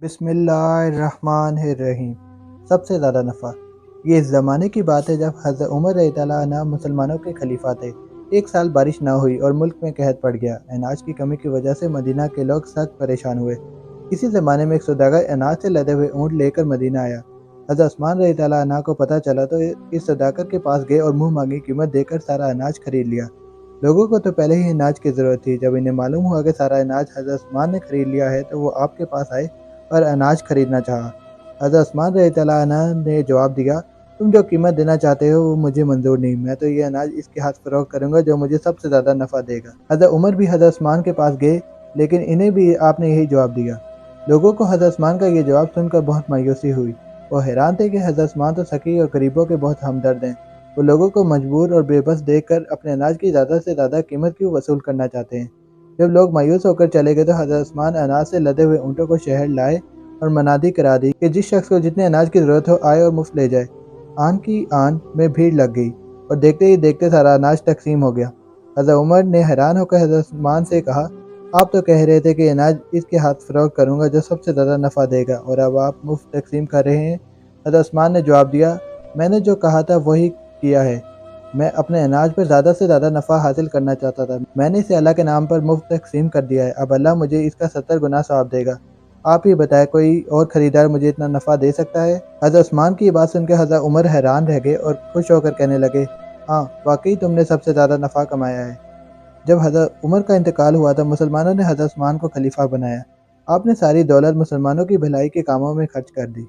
बिस्मिल्लाहिर्रहमानिर्रहीम। सबसे ज़्यादा नफ़ा। ये इस ज़माने की बात है जब हज़रत उमर रज़ियल्लाहु अन्हु मुसलमानों के खलीफा थे। एक साल बारिश ना हुई और मुल्क में कहर पड़ गया। अनाज की कमी की वजह से मदीना के लोग सख्त परेशान हुए। इसी ज़माने में एक सौदागर अनाज से लदे हुए ऊँट लेकर मदीना आया। हज़रत उस्मान रज़ियल्लाहु अन्हु को पता चला तो इस सौदागर के पास गए और मुँह मांगी कीमत देकर सारा अनाज खरीद लिया। लोगों को तो पहले ही अनाज की ज़रूरत थी। जब इन्हें मालूम हुआ कि सारा अनाज हज़रत उस्मान ने खरीद लिया है तो वो आपके पास आए और अनाज खरीदना चाहा। हज़रत उस्मान रज़ियल्लाहु अन्हु ने जवाब दिया, तुम जो कीमत देना चाहते हो वो मुझे मंजूर नहीं। मैं तो ये अनाज इसके हाथ फरोख्त करूंगा जो मुझे सबसे ज़्यादा नफ़ा देगा। हज़रत उमर भी हज़रत उस्मान के पास गए, लेकिन इन्हें भी आपने यही जवाब दिया। लोगों को हज़रत उस्मान का ये जवाब सुनकर बहुत मायूसी हुई। वो हैरान थे कि हज़रत उस्मान तो फ़कीर और गरीबों के बहुत हमदर्द हैं। वो लोगों को मजबूर और बेबस देखकर अपने अनाज की ज़्यादा से ज़्यादा कीमत क्यों वसूल करना चाहते हैं। जब लोग मायूस होकर चले गए तो हज़रत उस्मान अनाज से लदे हुए ऊँटों को शहर लाए और मनादी करा दी कि जिस शख्स को जितने अनाज की ज़रूरत हो आए और मुफ्त ले जाए। आन की आन में भीड़ लग गई और देखते ही देखते सारा अनाज तकसीम हो गया। हज़रत उमर ने हैरान होकर हज़रत उस्मान से कहा, आप तो कह रहे थे कि अनाज इसके हाथ फरोख्त करूँगा जो सबसे ज़्यादा नफ़ा देगा और अब आप मुफ्त तकसीम कर रहे हैं। हज़रत उस्मान ने जवाब दिया, मैंने जो कहा था वही किया है। मैं अपने अनाज पर ज़्यादा से ज़्यादा नफ़ा हासिल करना चाहता था। मैंने इसे अल्लाह के नाम पर मुफ्त तकसीम कर दिया है। अब अल्लाह मुझे इसका 70 गुना सवाब देगा। आप ही बताएं कोई और ख़रीदार मुझे इतना नफ़ा दे सकता है? हज़रत उस्मान की ये बात सुनकर हज़रत उमर हैरान रह गए और खुश होकर कहने लगे, हाँ वाकई तुमने सबसे ज़्यादा नफ़ा कमाया है। जब हज़रत उमर का इंतकाल हुआ तो मुसलमानों ने हज़रत उस्मान को खलीफा बनाया। आपने सारी दौलत मुसलमानों की भलाई के कामों में खर्च कर दी।